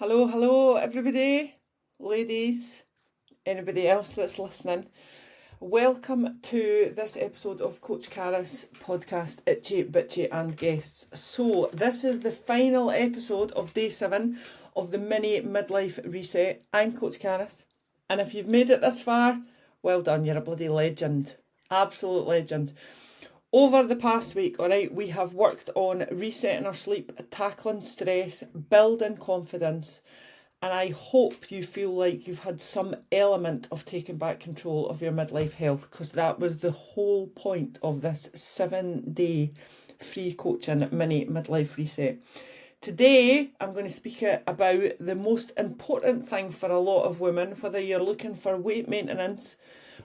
Hello, everybody, ladies, anybody else that's listening. Welcome to this episode of Coach Cariss podcast, Itchy, Bitchy and Guests. So, this is the final episode of day 7 of the Mini Midlife Reset. I'm Coach Cariss, and if you've made it this far, well done, you're a bloody legend. Absolute legend. Over the past week, we have worked on resetting our sleep, tackling stress, building confidence, and I hope you feel like you've had some element of taking back control of your midlife health, because that was the whole point of this 7-day free coaching mini midlife reset. Today, I'm going to speak about the most important thing for a lot of women, whether you're looking for weight maintenance,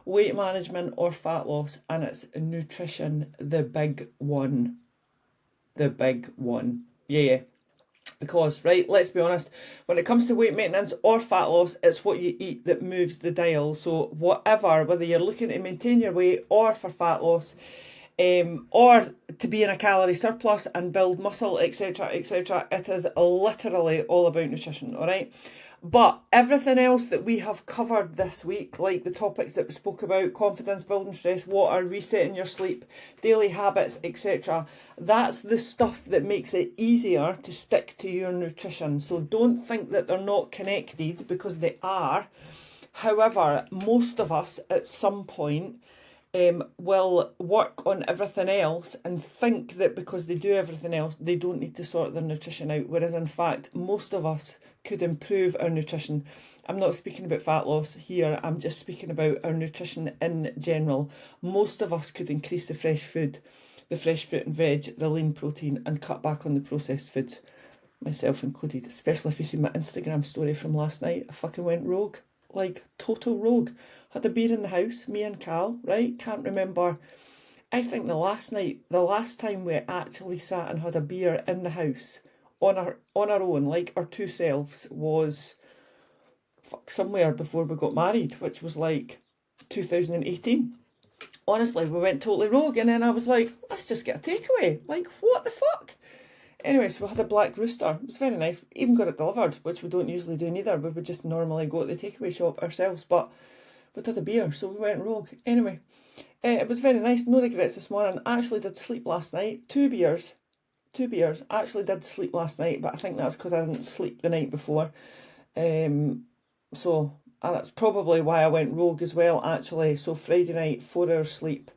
weight management or fat loss, and it's nutrition, the big one. Yeah. Because, let's be honest, when it comes to weight maintenance or fat loss, it's what you eat that moves the dial. So whether you're looking to maintain your weight or for fat loss, or to be in a calorie surplus and build muscle, etc., it is literally all about nutrition, all right? But everything else that we have covered this week, like the topics that we spoke about, confidence, building stress, water, resetting your sleep, daily habits, etc., that's the stuff that makes it easier to stick to your nutrition. So don't think that they're not connected, because they are. However, most of us at some point will work on everything else and think that because they do everything else, they don't need to sort their nutrition out. Whereas in fact, most of us could improve our nutrition. I'm not speaking about fat loss here, I'm just speaking about our nutrition in general. Most of us could increase the fresh food, the fresh fruit and veg, the lean protein, and cut back on the processed foods, myself included. Especially if you see my Instagram story from last night. I fucking went rogue, like total rogue. Had a beer in the house, me and Cal, right? Can't remember. I think the last time we actually sat and had a beer in the house on our own, like our two selves, was somewhere before we got married, which was like 2018. Honestly, we went totally rogue, and then I was like, let's just get a takeaway. Like, what the fuck? Anyway, so we had a black rooster. It was very nice. We even got it delivered, which we don't usually do neither. We would just normally go to the takeaway shop ourselves, but we had a beer, so we went rogue. Anyway, it was very nice. No regrets this morning. I actually did sleep last night. Two beers. I actually did sleep last night, but I think that's because I didn't sleep the night before. So that's probably why I went rogue as well, actually. So Friday night, 4 hours sleep.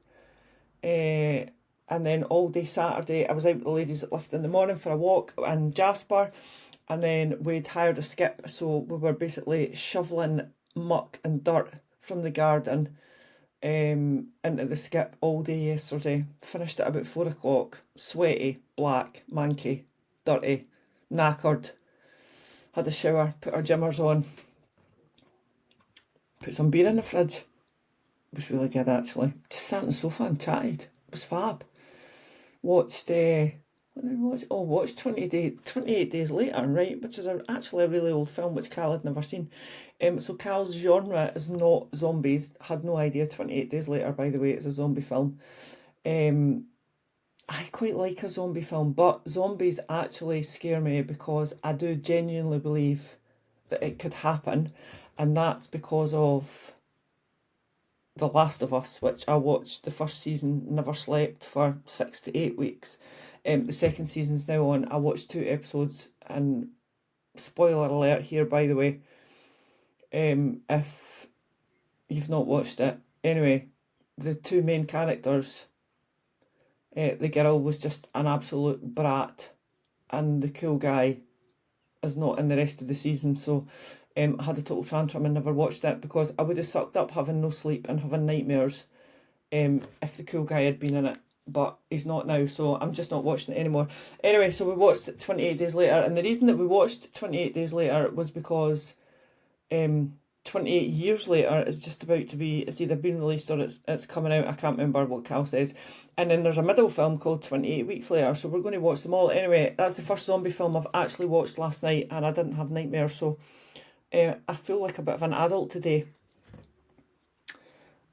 And then all day Saturday, I was out with the ladies at Lift in the morning for a walk in Jasper. And then we'd hired a skip, so we were basically shoveling muck and dirt from the garden into the skip all day yesterday. Finished at about 4 o'clock. Sweaty, black, manky, dirty, knackered. Had a shower, put our gymmers on. Put some beer in the fridge. It was really good, actually. Just sat on the sofa and chatted. It was fab. Watched 28 Days Later, right, which is actually a really old film which Cal had never seen. So Cal's genre is not zombies. Had no idea 28 Days Later, by the way, is a zombie film. I quite like a zombie film, but zombies actually scare me because I do genuinely believe that it could happen, and that's because of The Last of Us, which I watched the first season, never slept for 6 to 8 weeks. The second season's now on. I watched 2 episodes, and spoiler alert here, by the way, if you've not watched it. Anyway, the two main characters, the girl was just an absolute brat, and the cool guy is not in the rest of the season, so I had a total tantrum and never watched it because I would have sucked up having no sleep and having nightmares if the cool guy had been in it, but he's not now, so I'm just not watching it anymore. Anyway, so we watched 28 Days Later, and the reason that we watched 28 Days Later was because 28 years later is just about to be, it's either been released or it's coming out. I can't remember what Cal says. And then there's a middle film called 28 Weeks Later, so we're going to watch them all. Anyway, that's the first zombie film I've actually watched last night, and I didn't have nightmares, so I feel like a bit of an adult today.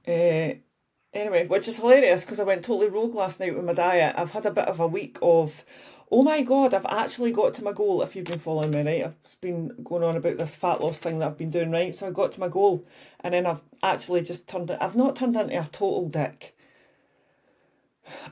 Anyway, which is hilarious because I went totally rogue last night with my diet. I've had a bit of a week of Oh my God, I've actually got to my goal. If you've been following me, right, I've been going on about this fat loss thing that I've been doing, right? So I got to my goal, and then I've actually just turned it. I've not turned into a total dick,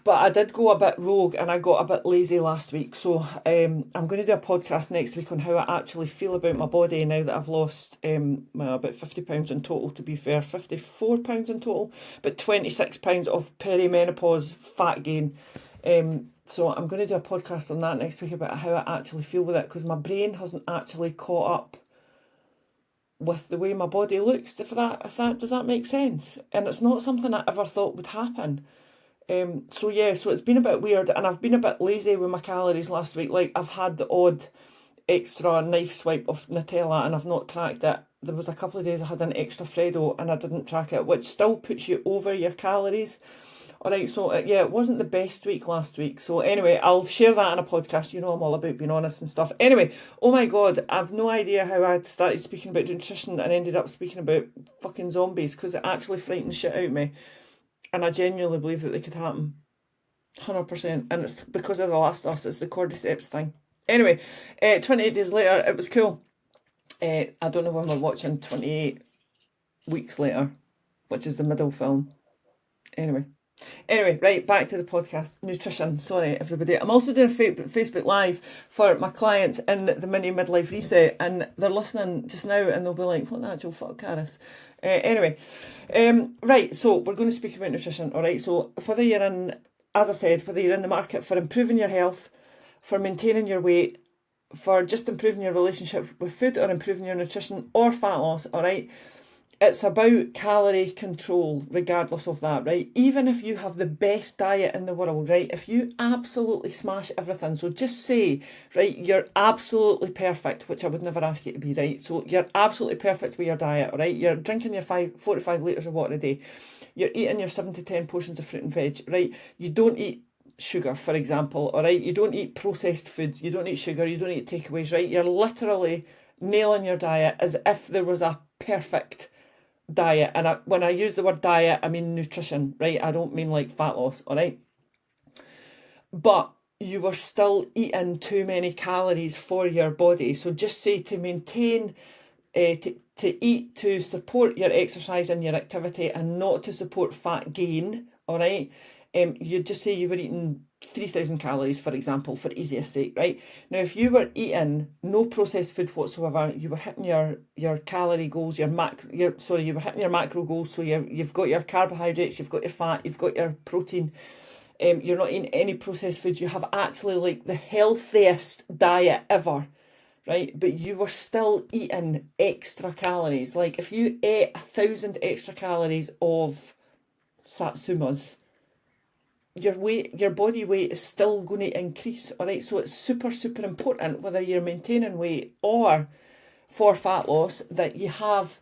but I did go a bit rogue and I got a bit lazy last week. So I'm going to do a podcast next week on how I actually feel about my body now that I've lost well, about 50 pounds in total, to be fair, 54 pounds in total, but 26 pounds of perimenopause fat gain. So I'm going to do a podcast on that next week about how I actually feel with it, because my brain hasn't actually caught up with the way my body looks. If that does that make sense? And it's not something I ever thought would happen. So it's been a bit weird, and I've been a bit lazy with my calories last week. Like, I've had the odd extra knife swipe of Nutella and I've not tracked it. There was a couple of days I had an extra Freddo and I didn't track it, which still puts you over your calories. Alright, so it wasn't the best week last week. So anyway, I'll share that in a podcast. You know I'm all about being honest and stuff. Anyway, oh my God, I've no idea how I started speaking about nutrition and ended up speaking about fucking zombies, because it actually frightened shit out of me. And I genuinely believe that they could happen. 100%. And it's because of The Last of Us. It's the cordyceps thing. Anyway, 28 days later, it was cool. I don't know when we're watching 28 weeks later, which is the middle film. Anyway, right, back to the podcast. Nutrition, sorry everybody. I'm also doing a Facebook Live for my clients in the Mini Midlife Reset, and they're listening just now and they'll be like, what the actual fuck, Cariss? Right, so we're going to speak about nutrition, alright? So whether you're in, as I said, whether you're in the market for improving your health, for maintaining your weight, for just improving your relationship with food, or improving your nutrition, or fat loss, alright? It's about calorie control, regardless of that, right? Even if you have the best diet in the world, right? If you absolutely smash everything, so just say, right, you're absolutely perfect, which I would never ask you to be, right? So you're absolutely perfect with your diet, right? You're drinking your 4 to 5 litres of water a day. You're eating your 7 to 10 portions of fruit and veg, right? You don't eat sugar, for example, all right? You don't eat processed foods. You don't eat sugar. You don't eat takeaways, right? You're literally nailing your diet as if there was a perfect diet. And when I use the word diet, I mean nutrition, right? I don't mean like fat loss, all right? But you were still eating too many calories for your body. So just say to maintain, to eat to support your exercise and your activity and not to support fat gain, all right? You just say you were eating 3,000 calories, for example, for easiest sake, right? Now, if you were eating no processed food whatsoever, you were hitting your calorie goals, you were hitting your macro goals. So you've got your carbohydrates, you've got your fat, you've got your protein. You're not eating any processed foods. You have actually like the healthiest diet ever, right? But you were still eating extra calories. Like if you ate 1,000 extra calories of satsumas, your body weight is still going to increase, all right? So it's super, super important, whether you're maintaining weight or for fat loss, that you have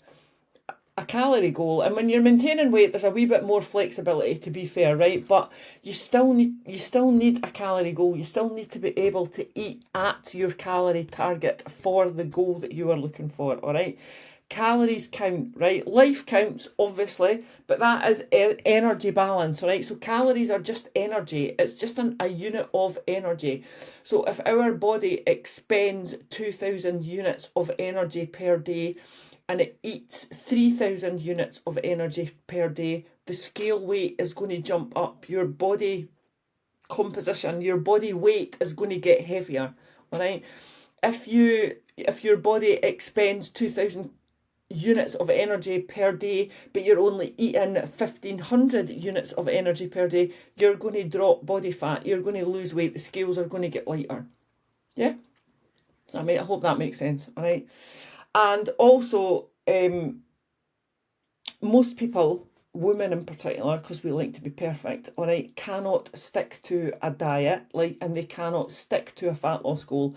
a calorie goal. And when you're maintaining weight, there's a wee bit more flexibility, to be fair, right? But you still need a calorie goal. You still need to be able to eat at your calorie target for the goal that you are looking for, all right? Calories count, right? Life counts, obviously, but that is energy balance, right? So calories are just energy. It's just a unit of energy. So if our body expends 2,000 units of energy per day and it eats 3,000 units of energy per day, the scale weight is going to jump up. Your body composition, your body weight is going to get heavier, all right? If your body expends 2,000 units of energy per day, but you're only eating 1,500 units of energy per day, you're going to drop body fat, you're going to lose weight, the scales are going to get lighter. Yeah? So I hope that makes sense, all right? And also, most people, women in particular, because we like to be perfect, all right, cannot stick to a diet, and they cannot stick to a fat loss goal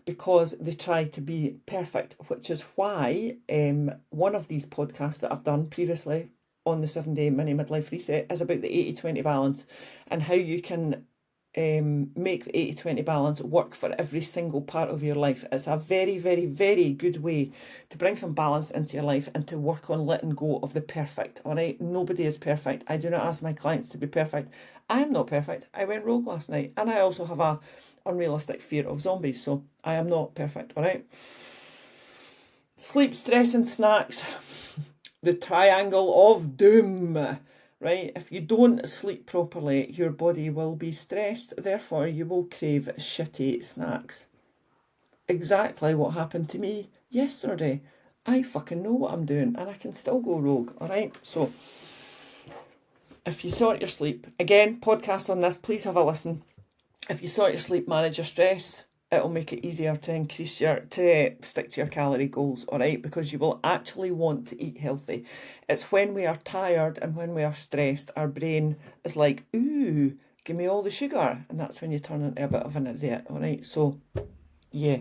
because they try to be perfect, which is why one of these podcasts that I've done previously on the 7-day Mini Midlife Reset is about the 80-20 balance and how you can make the 80-20 balance work for every single part of your life. It's a very, very, very good way to bring some balance into your life and to work on letting go of the perfect, all right? Nobody is perfect. I do not ask my clients to be perfect. I am not perfect. I went rogue last night, and I also have a unrealistic fear of zombies. So I am not perfect, all right? Sleep, stress and snacks. The triangle of doom, right? If you don't sleep properly, your body will be stressed. Therefore, you will crave shitty snacks. Exactly what happened to me yesterday. I fucking know what I'm doing and I can still go rogue, all right? So if you sort your sleep, again, podcast on this, please have a listen. If you sort your sleep, manage your stress, it'll make it easier to stick to your calorie goals, all right? Because you will actually want to eat healthy. It's when we are tired and when we are stressed, our brain is like, ooh, give me all the sugar. And that's when you turn into a bit of an idiot, all right? So, yeah.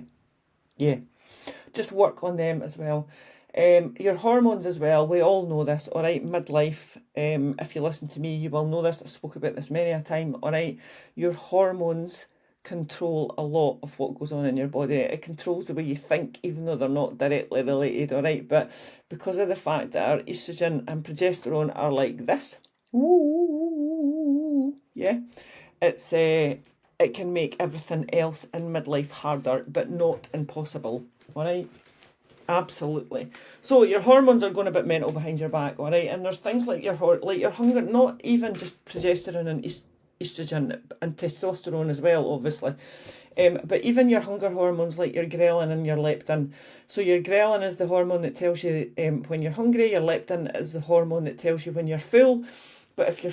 Just work on them as well. Your hormones as well, we all know this, all right? Midlife, if you listen to me, you will know this. I spoke about this many a time, all right? Your hormones control a lot of what goes on in your body. It controls the way you think, even though they're not directly related, all right? But because of the fact that our estrogen and progesterone are like this, yeah, it can make everything else in midlife harder, but not impossible, all right? Absolutely. So your hormones are going a bit mental behind your back, all right? And there's things like your hunger, not even just progesterone and estrogen and testosterone as well, obviously. But even your hunger hormones like your ghrelin and your leptin. So your ghrelin is the hormone that tells you when you're hungry. Your leptin is the hormone that tells you when you're full. But if you're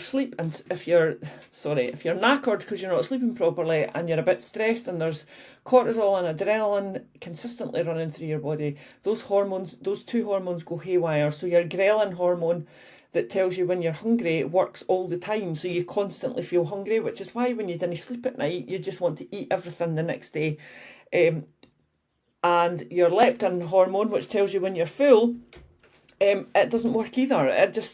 knackered because you're not sleeping properly and you're a bit stressed and there's cortisol and adrenaline consistently running through your body, those two hormones go haywire. So your ghrelin hormone that tells you when you're hungry works all the time. So you constantly feel hungry, which is why when you didn't sleep at night, you just want to eat everything the next day. And your leptin hormone, which tells you when you're full, it doesn't work either. It just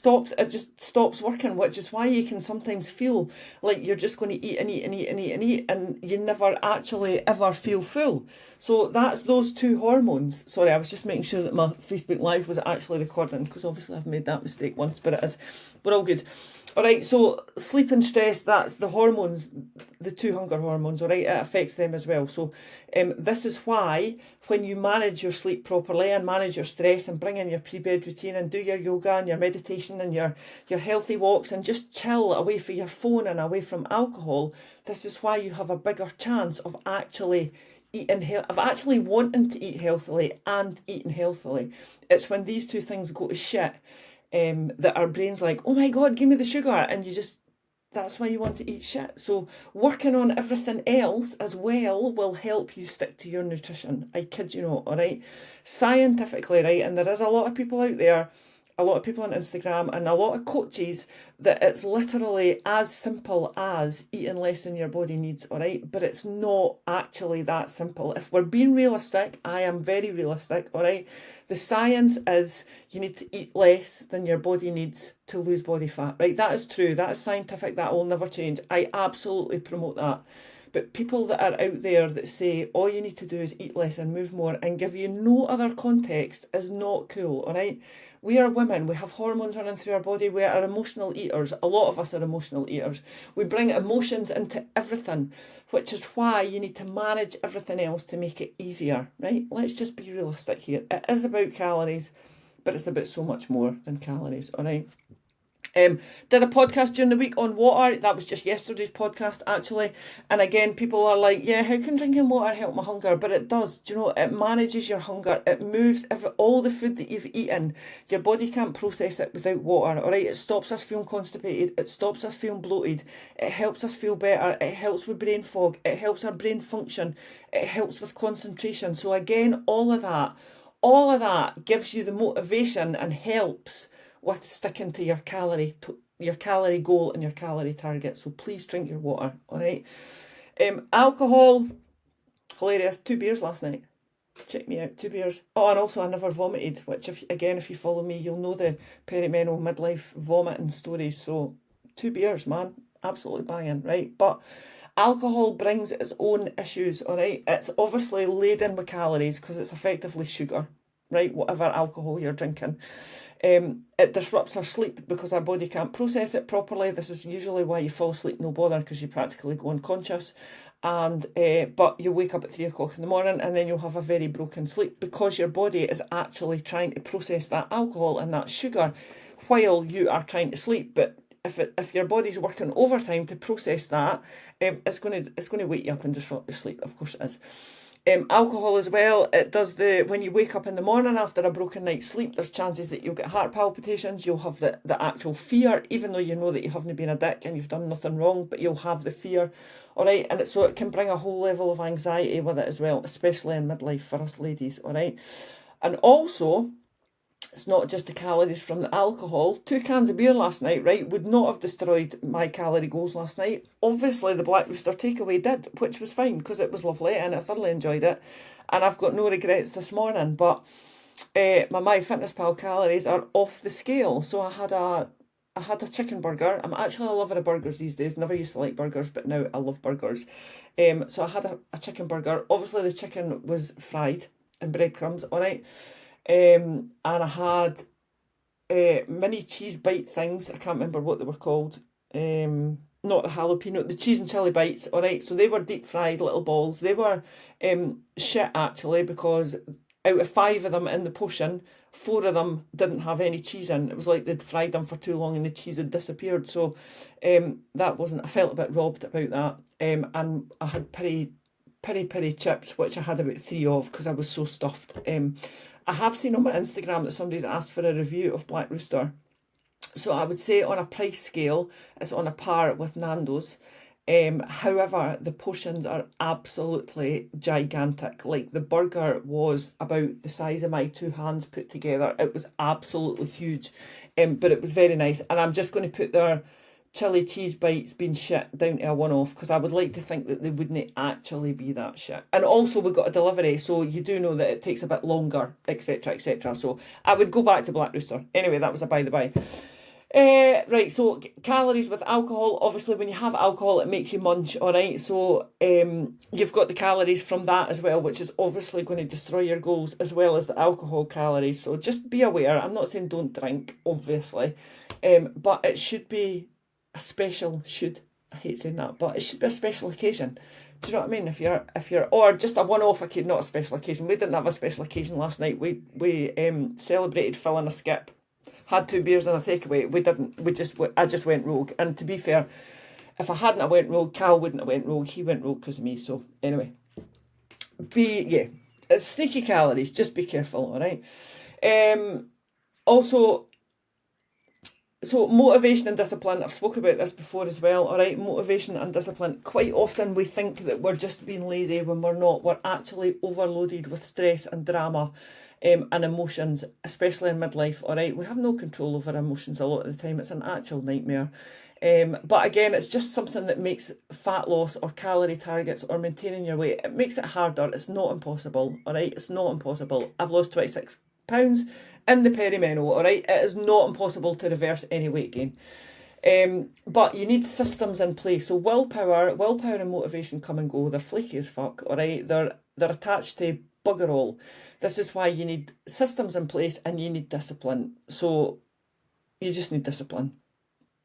stops working, which is why you can sometimes feel like you're just going to eat and eat and eat and eat and eat, and you never actually ever feel full. So that's those two hormones. Sorry, I was just making sure that my Facebook Live was actually recording, because obviously I've made that mistake once, but it is. We're all good. All right, so sleep and stress, that's the hormones, the two hunger hormones, all right? It affects them as well. So this is why when you manage your sleep properly and manage your stress and bring in your pre-bed routine and do your yoga and your meditation and your healthy walks and just chill away from your phone and away from alcohol, this is why you have a bigger chance of actually wanting to eat healthily and eating healthily. It's when these two things go to shit that our brain's like, oh my God, give me the sugar. And that's why you want to eat shit. So working on everything else as well will help you stick to your nutrition. I kid you not, all right? Scientifically, right? And there is a lot of people out there, a lot of people on Instagram and a lot of coaches, that it's literally as simple as eating less than your body needs, all right? But it's not actually that simple. If we're being realistic, I am very realistic, all right? The science is you need to eat less than your body needs to lose body fat, right? That is true. That is scientific. That will never change. I absolutely promote that. But people that are out there that say all you need to do is eat less and move more and give you no other context is not cool, all right? We are women. We have hormones running through our body. We are emotional eaters. A lot of us are emotional eaters. We bring emotions into everything, which is why you need to manage everything else to make it easier, right? Let's just be realistic here. It is about calories, but it's about so much more than calories, all right? Did a podcast during the week on water. That was just yesterday's podcast, actually. And again, people are like, yeah, how can drinking water help my hunger? But it does. Do you know, it manages your hunger. It moves all the food that you've eaten. Your body can't process it without water, all right? It stops us feeling constipated. It stops us feeling bloated. It helps us feel better. It helps with brain fog. It helps our brain function. It helps with concentration. So again, all of that gives you the motivation and helps with sticking to your calorie goal and your calorie target. So please drink your water, all right? Alcohol, hilarious. 2 beers last night. Check me out, 2 beers. Oh, and also I never vomited, which if you follow me, you'll know the perimenal midlife vomiting stories. So 2 beers, man. Absolutely banging, right? But alcohol brings its own issues, all right? It's obviously laden with calories because it's effectively sugar, right? Whatever alcohol you're drinking. It disrupts our sleep because our body can't process it properly. This is usually why you fall asleep no bother, because you practically go unconscious. and but you'll wake up at 3 o'clock in the morning, and then you'll have a very broken sleep, because your body is actually trying to process that alcohol and that sugar while you are trying to sleep. But if your body's working overtime to process that, it's going to wake you up and disrupt your sleep. Of course it is. Alcohol as well, it does when you wake up in the morning after a broken night's sleep, there's chances that you'll get heart palpitations, you'll have the actual fear, even though you know that you haven't been a dick and you've done nothing wrong, but you'll have the fear, alright, and so it can bring a whole level of anxiety with it as well, especially in midlife for us ladies, alright. And also, it's not just the calories from the alcohol. 2 cans of beer last night, right, would not have destroyed my calorie goals last night. Obviously, the Black Rooster takeaway did, which was fine because it was lovely and I thoroughly enjoyed it. And I've got no regrets this morning. But my MyFitnessPal calories are off the scale. So I had a chicken burger. I'm actually a lover of burgers these days. Never used to like burgers, but now I love burgers. So I had a chicken burger. Obviously, the chicken was fried in breadcrumbs, all right. And I had mini cheese bite things. I can't remember what they were called. Not the jalapeno, the cheese and chili bites. All right, so they were deep fried little balls. They were shit actually, because out of 5 of them in the portion, 4 of them didn't have any cheese in. It was like they'd fried them for too long and the cheese had disappeared. So that wasn't. I felt a bit robbed about that. And I had peri chips, which I had about 3 of because I was so stuffed. I have seen on my Instagram that somebody's asked for a review of Black Rooster. So I would say on a price scale, it's on a par with Nando's. However, the portions are absolutely gigantic. Like, the burger was about the size of my 2 hands put together. It was absolutely huge, but it was very nice. And I'm just going to put their chili cheese bites being shit down to a one-off, because I would like to think that they wouldn't actually be that shit. And also, we got a delivery, so you do know that it takes a bit longer, etc, etc. So I would go back to Black Rooster. Anyway, that was a by the by. Right, so calories with alcohol. Obviously, when you have alcohol, it makes you munch, all right? So you've got the calories from that as well, which is obviously going to destroy your goals, as well as the alcohol calories. So just be aware. I'm not saying don't drink, obviously, but it should be a special, I hate saying that, but it should be a special occasion. Do you know what I mean? If you're, or just a one-off occasion, not a special occasion. We didn't have a special occasion last night. We celebrated filling a skip. Had 2 beers and a takeaway. We didn't. I just went rogue. And to be fair, if I hadn't went rogue, Cal wouldn't have went rogue. He went rogue because of me. So anyway, it's sneaky calories. Just be careful, all right. Also, so motivation and discipline. I've spoken about this before as well, all right. Motivation and discipline. Quite often we think that we're just being lazy when we're not. We're actually overloaded with stress and drama. And emotions, especially in midlife, all right? We have no control over emotions a lot of the time. It's an actual nightmare. But again, it's just something that makes fat loss or calorie targets or maintaining your weight, it makes it harder. It's not impossible, all right? It's not impossible. I've lost 26 pounds in the perimenopause, all right? It is not impossible to reverse any weight gain. But you need systems in place. So willpower and motivation come and go. They're flaky as fuck, all right? They're attached to bugger all. This is why you need systems in place and you need discipline. So you just need discipline,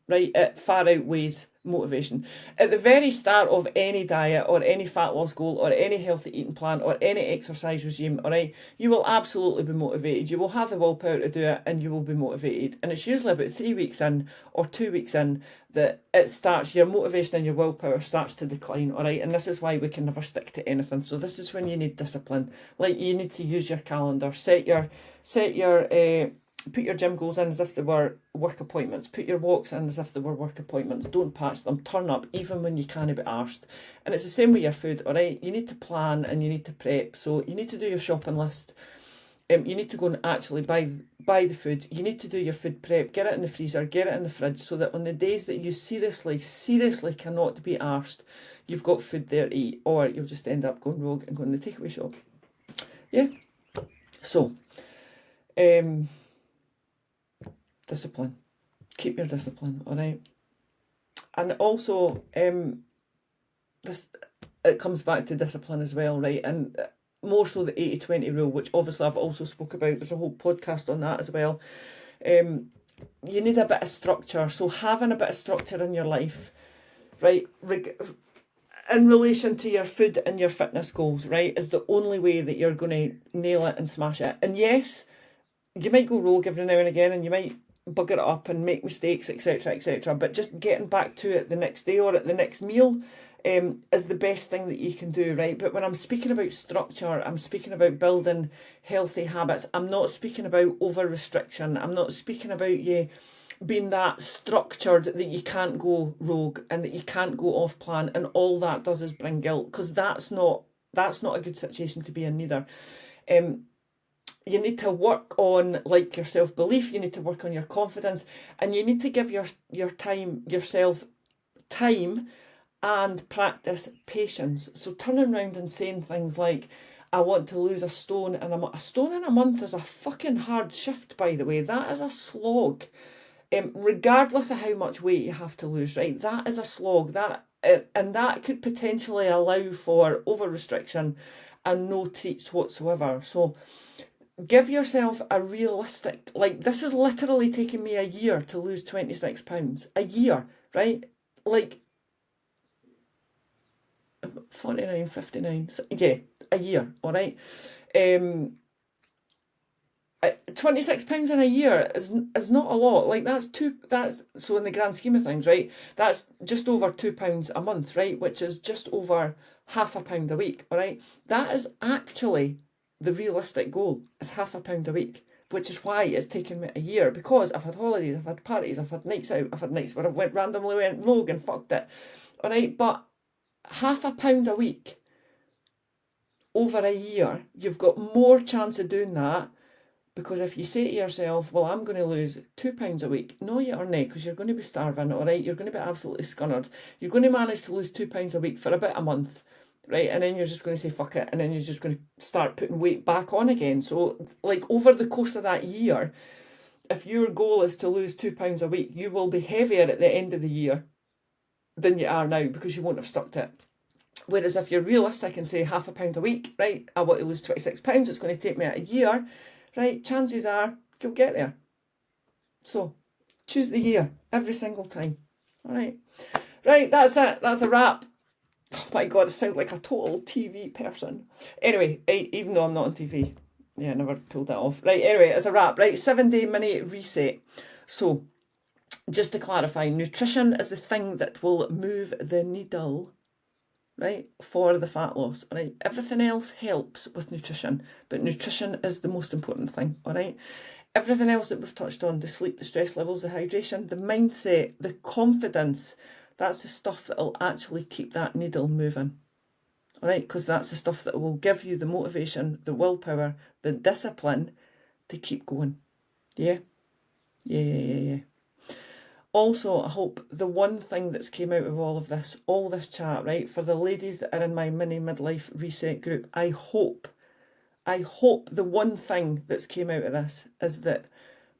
right? It far outweighs motivation. At the very start of any diet or any fat loss goal or any healthy eating plan or any exercise regime, all right, you will absolutely be motivated. You will have the willpower to do it and you will be motivated. And it's usually about 3 weeks in or 2 weeks in that it starts, your motivation and your willpower starts to decline, all right? And this is why we can never stick to anything. So this is when you need discipline. Like, you need to use your calendar, put your gym goals in as if they were work appointments. Put your walks in as if they were work appointments. Don't patch them. Turn up even when you can't be arsed. And it's the same with your food, all right? You need to plan and you need to prep. So you need to do your shopping list. You need to go and actually buy the food. You need to do your food prep. Get it in the freezer. Get it in the fridge so that on the days that you seriously cannot be arsed, you've got food there to eat. Or you'll just end up going rogue and going to the takeaway shop. Yeah? So, discipline. Keep your discipline, all right? And also, it comes back to discipline as well, right? And more so the 80-20 rule, which obviously I've also spoke about. There's a whole podcast on that as well. You need a bit of structure. So having a bit of structure in your life, right? in relation to your food and your fitness goals, right, is the only way that you're going to nail it and smash it. And yes, you might go rogue every now and again, and you might bugger it up and make mistakes, etc., etc. But just getting back to it the next day or at the next meal is the best thing that you can do, right? But when I'm speaking about structure, I'm speaking about building healthy habits. I'm not speaking about over restriction. I'm not speaking about you being that structured that you can't go rogue and that you can't go off plan, and all that does is bring guilt, because that's not a good situation to be in neither. You need to work on like your self-belief, you need to work on your confidence, and you need to give yourself time and practice patience. So turning around and saying things like, I want to lose a stone in a month. A stone in a month is a fucking hard shift, by the way. That is a slog. Regardless of how much weight you have to lose, right? That is a slog. And that could potentially allow for over restriction and no treats whatsoever. So give yourself a realistic, like, this is literally taking me a year to lose 26 pounds. A year, right? Like, 49, 59, yeah, a year, all right? 26 pounds in a year is not a lot. Like, that's so in the grand scheme of things, right, that's just over £2 a month, right, which is just over £0.5 a week, all right? That is actually the realistic goal, is £0.5 a week, which is why it's taken me a year, because I've had holidays, I've had parties, I've had nights out, I've had nights where I randomly went rogue and fucked it, all right? But £0.5 a week over a year, you've got more chance of doing that. Because if you say to yourself, well, I'm going to lose £2 a week, no, you aren't, because you're going to be starving, all right? You're going to be absolutely scunnered. You're going to manage to lose £2 a week for about a month, right? And then you're just going to say, fuck it. And then you're just going to start putting weight back on again. So, like, over the course of that year, if your goal is to lose £2 a week, you will be heavier at the end of the year than you are now, because you won't have stuck to it. Whereas if you're realistic and say £0.5 a week, right, I want to lose £26, it's going to take me a year, right, chances are you'll get there. So choose the year every single time. All right. Right, that's it. That's a wrap. Oh my God, I sound like a total TV person. Anyway, even though I'm not on TV. Yeah, I never pulled that off. Right, anyway, it's a wrap. Right, 7-day mini reset. So, just to clarify, nutrition is the thing that will move the needle, right, for the fat loss, all right? Everything else helps with nutrition, but nutrition is the most important thing, all right? Everything else that we've touched on, the sleep, the stress levels, the hydration, the mindset, the confidence, that's the stuff that will actually keep that needle moving, all right? Because that's the stuff that will give you the motivation, the willpower, the discipline to keep going. Yeah? Yeah. Also, I hope the one thing that's came out of all this chat, right, for the ladies that are in my Mini Midlife Reset group, I hope the one thing that's came out of this is that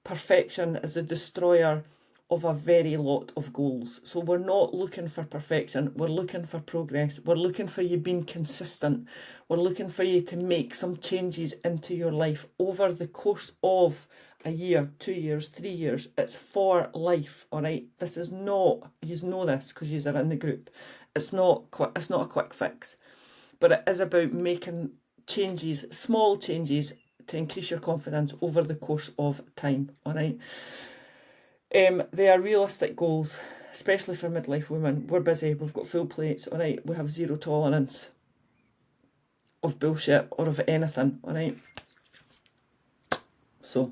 perfection is a destroyer of a very lot of goals. So we're not looking for perfection, we're looking for progress, we're looking for you being consistent, we're looking for you to make some changes into your life over the course of a year, 2 years, 3 years. It's for life, all right? This is not, you know this because you are in the group, it's not a quick fix, but it is about making changes, small changes, to increase your confidence over the course of time, all right? They are realistic goals, especially for midlife women. We're busy, we've got full plates, all right? We have zero tolerance of bullshit or of anything, all right? So,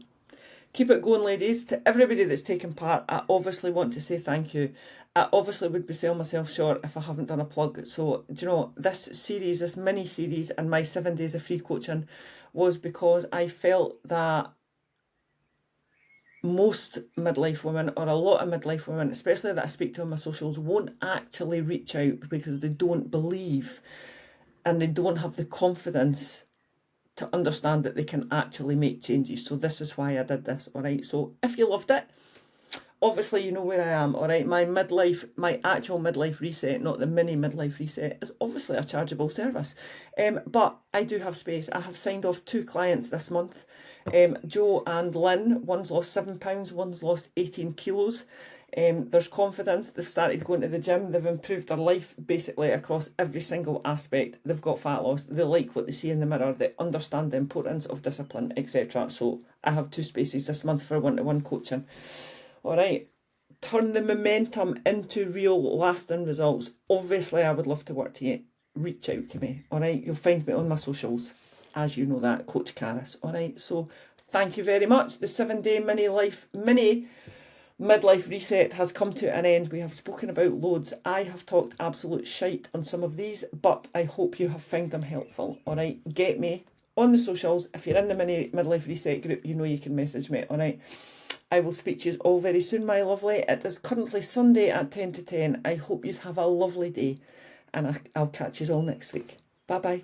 keep it going, ladies. To everybody that's taken part, I obviously want to say thank you. I obviously would be selling myself short if I haven't done a plug. So, do you know, this mini series and my 7 days of free coaching was because I felt that most midlife women, or a lot of midlife women, especially that I speak to on my socials, won't actually reach out because they don't believe and they don't have the confidence to understand that they can actually make changes. So this is why I did this, all right? So if you loved it, obviously you know where I am, all right? My actual midlife reset, not the mini midlife reset, is obviously a chargeable service. But I do have space. I have signed off 2 clients this month, Joe and Lynn. One's lost £7, one's lost 18 kilos. There's confidence, they've started going to the gym, they've improved their life basically across every single aspect. They've got fat loss, they like what they see in the mirror, they understand the importance of discipline, etc. So I have 2 spaces this month for one-to-one coaching. All right, turn the momentum into real lasting results. Obviously, I would love to work to you. Reach out to me. All right, you'll find me on my socials, as you know that, Coach Cariss. All right, so thank you very much. The 7-day mini midlife reset has come to an end. We have spoken about loads. I have talked absolute shite on some of these, but I hope you have found them helpful. All right, get me on the socials. If you're in the mini midlife reset group, you know you can message me. All right, I will speak to you all very soon, my lovely. It is currently Sunday at 10 to 10. I hope you have a lovely day, and I'll catch you all next week. Bye bye.